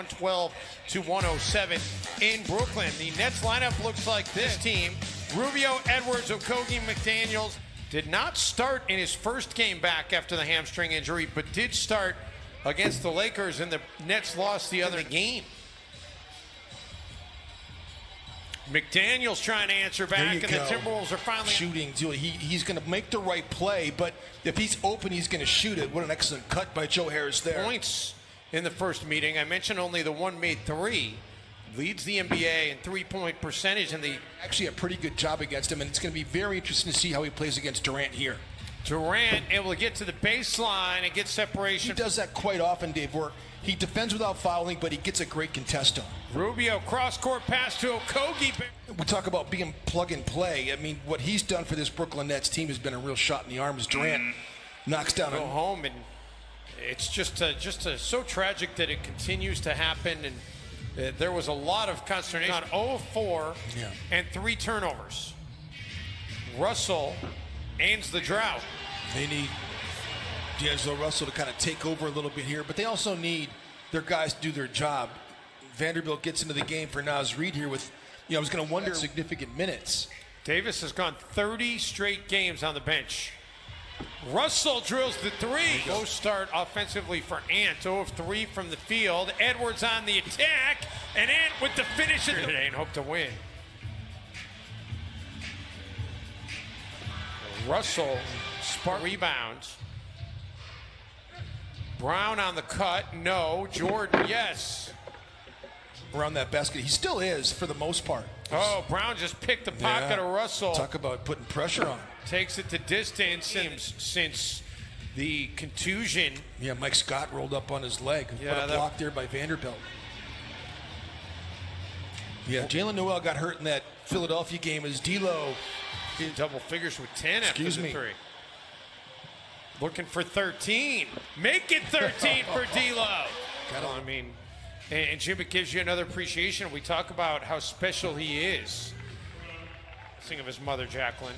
112-107 in Brooklyn. The Nets lineup looks like this team. Rubio, Edwards, Okogie, McDaniels. Did not start in his first game back after the hamstring injury, but did start against the Lakers, and the Nets lost the other game. McDaniels trying to answer back, and the Timberwolves are finally shooting. He's going to make the right play, but if he's open, he's going to shoot it. What an excellent cut by Joe Harris there. Points in the first meeting. I mentioned only the one made three. Leads the NBA in three-point percentage, and actually a pretty good job against him, and it's going to be very interesting to see how he plays against Durant here. Durant able to get to the baseline and get separation. He does that quite often, Dave, where he defends without fouling, but he gets a great contest on. Rubio cross-court pass to Okogie. We talk about being plug and play. I mean, what he's done for this Brooklyn Nets team has been a real shot in the arm as Durant knocks down. Go home, and it's just so tragic that it continues to happen. And there was a lot of consternation on 0-4 and 3 turnovers. Russell ends the drought. They need D'Angelo Russell to kind of take over a little bit here, but they also need their guys to do their job. Vanderbilt gets into the game for Naz Reid here with, I was going to wonder, significant minutes. Davis has gone 30 straight games on the bench. Russell drills the three. Go start offensively for Ant. 0 of 3 from the field. Edwards on the attack, and Ant with the finish. It ain't hope to win. Russell spark rebounds. Brown on the cut. No. Jordan, yes. Around that basket. He still is for the most part. Oh, Brown just picked the pocket of Russell. Talk about putting pressure on him. Takes it to distance since the contusion. Yeah, Mike Scott rolled up on his leg. What a block there by Vanderbilt. Yeah, Jalen Noel got hurt in that Philadelphia game as D'Lo in double figures with 10 after the 3. Looking for 13. Make it 13 for D'Lo. I mean, and Jim, it gives you another appreciation. We talk about how special he is. Think of his mother, Jacqueline.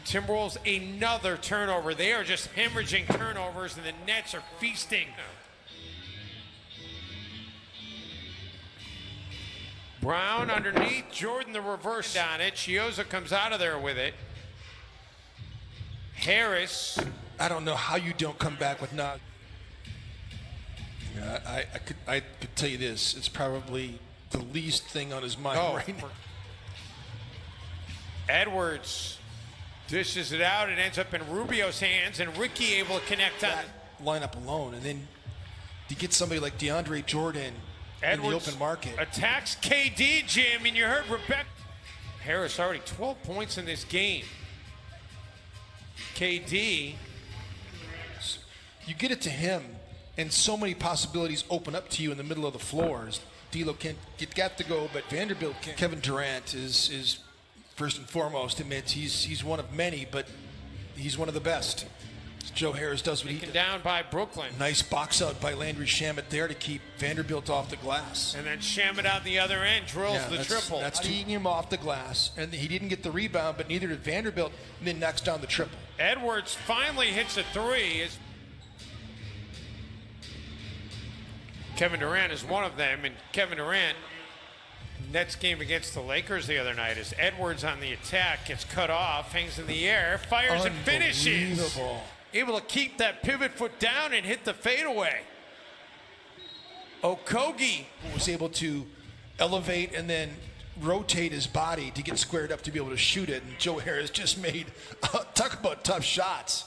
Timberwolves, another turnover. They are just hemorrhaging turnovers, and the Nets are feasting. Brown underneath. Jordan the reverse on it. Chioza comes out of there with it. Harris. I don't know how you don't come back with not. I could tell you this. It's probably the least thing on his mind right now. Edwards dishes it out. It ends up in Rubio's hands, and Ricky able to connect on it. Lineup alone, and then you get somebody like DeAndre Jordan in the open market. Attacks KD, Jim, and you heard Rebecca. Harris already 12 points in this game. KD. You get it to him, and so many possibilities open up to you in the middle of the floor. D'Lo can't get to go, but Vanderbilt can't. Kevin Durant is first and foremost admits he's one of many, but he's one of the best. Joe Harris does what he does. Down by Brooklyn. Nice box out by Landry Shamet there to keep Vanderbilt off the glass. And then Shamet out the other end drills the triple. That's taking him off the glass, and he didn't get the rebound, but neither did Vanderbilt, and then knocks down the triple. Edwards finally hits a 3. Kevin Durant is one of them, and Kevin Durant, Nets game against the Lakers the other night, is Edwards on the attack, gets cut off, hangs in the air, fires and finishes. Able to keep that pivot foot down and hit the fadeaway. Okogie was able to elevate and then rotate his body to get squared up to be able to shoot it, and Joe Harris just made, talk about tough shots.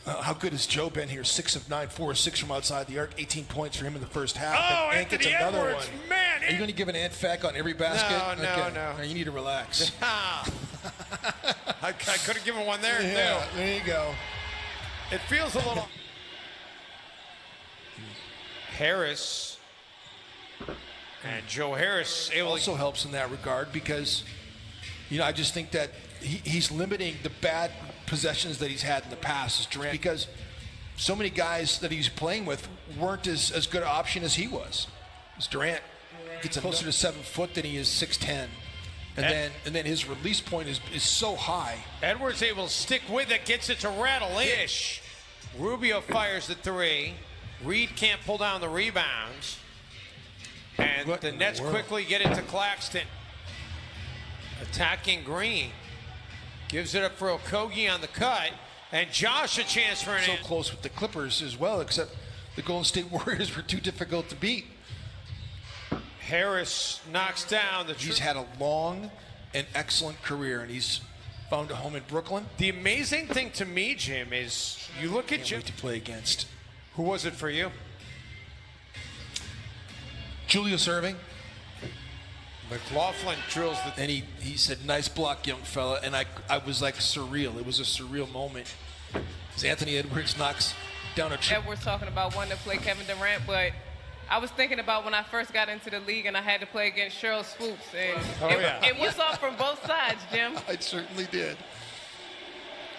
How good has Joe been here? 6 of 9, 4 of 6 from outside the arc, 18 points for him in the first half. Oh, and Ant gets another Edwards, one. Man, are you going to give an Ant fact on every basket? No. You need to relax. I could have given one there, too. There you go. It feels a little... Harris. And Joe Harris also helps in that regard because, I just think that he's limiting the bad possessions that he's had in the past as Durant, because so many guys that he's playing with weren't as good an option as he was. As Durant gets closer to 7 foot than he is 6'10", and then his release point is so high. Edwards able to stick with it, gets it to rattle in. Rubio fires the 3. Reed can't pull down the rebounds. And What the in the Nets world? quickly get it to Claxton. Attacking Green. Gives it up for Okogie on the cut. And Josh a chance for an So answer. close with the Clippers as well, except the Golden State Warriors were too difficult to beat. Harris knocks down the He's had a long and excellent career, and he's found a home in Brooklyn. The amazing thing to me, Jim, is you look at Can't Jim. wait to play against. Who was it for you? Julius Erving, McLaughlin drills the. and he said, "Nice block, young fella," and I was like surreal. It was a surreal moment as Anthony Edwards knocks down a Edwards talking about wanting to play Kevin Durant, but I was thinking about when I first got into the league and I had to play against Cheryl Swoops, and it was off from both sides, Jim. I certainly did.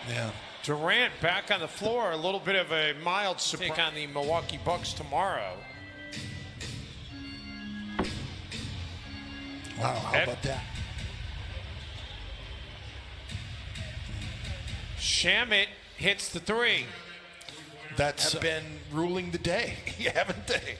Yeah. Durant back on the floor, a little bit of a mild surprise on the Milwaukee Bucks tomorrow. Wow, how about that? Shamet hits the three. That's been ruling the day, haven't they?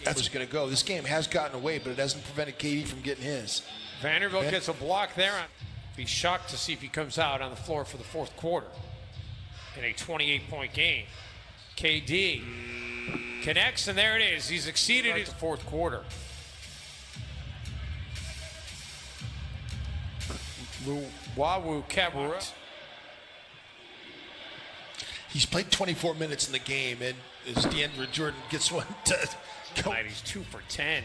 That's what's going to go. This game has gotten away, but it hasn't prevented KD from getting his. Vanderbilt gets a block there. Be shocked to see if he comes out on the floor for the fourth quarter in a 28-point game. KD connects, and there it is. He's exceeded his fourth quarter. Luwawu Cabarrot. He's played 24 minutes in the game, and as DeAndre Jordan gets one to go. He's 2 for 10.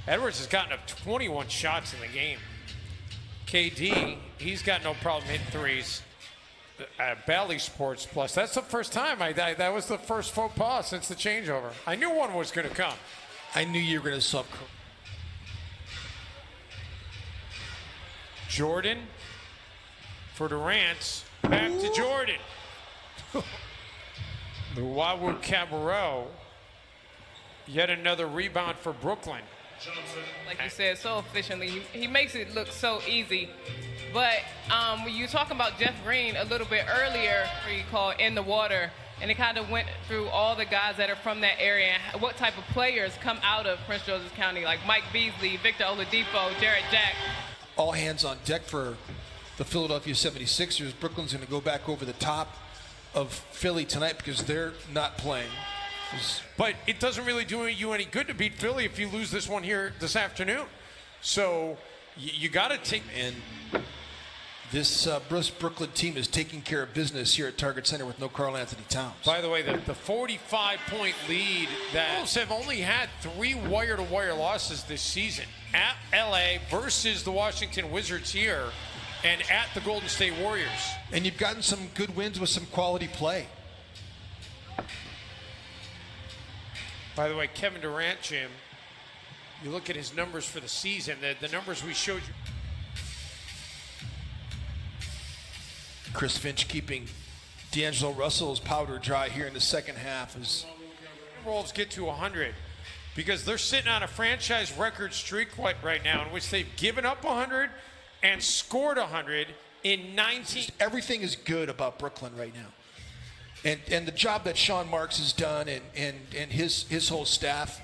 Edwards has gotten up 21 shots in the game. KD, he's got no problem hitting threes. Bally Sports Plus. That's the first time. That was the first faux pas since the changeover. I knew one was going to come. I knew you were going to sub. Jordan for Durant. Back to Jordan. Luwawu Cabarrot. Yet another rebound for Brooklyn. Like you said, so efficiently. He makes it look so easy. But when you talking about Jeff Green a little bit earlier, where you call In the Water, and it kind of went through all the guys that are from that area and what type of players come out of Prince George's County, like Mike Beasley, Victor Oladipo, Jarrett Jack. All hands on deck for the Philadelphia 76ers. Brooklyn's going to go back over the top of Philly tonight because they're not playing. But it doesn't really do you any good to beat Philly if you lose this one here this afternoon. So you got to take. And this Brooklyn team is taking care of business here at Target Center with no Karl Anthony Towns. By the way, the 45-point lead that Wolves have only had 3 wire-to-wire losses this season. At LA versus the Washington Wizards here and at the Golden State Warriors. And you've gotten some good wins with some quality play. By the way, Kevin Durant, Jim, you look at his numbers for the season, the numbers we showed you. Chris Finch keeping D'Angelo Russell's powder dry here in the second half. As Wolves get to 100 because they're sitting on a franchise record streak right now in which they've given up 100 and scored 100 in 19. Everything is good about Brooklyn right now. And the job that Sean Marks has done and his whole staff,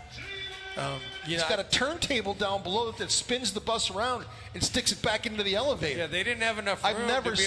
he's got a turntable down below that spins the bus around and sticks it back into the elevator. Yeah, they didn't have enough room I've never to be able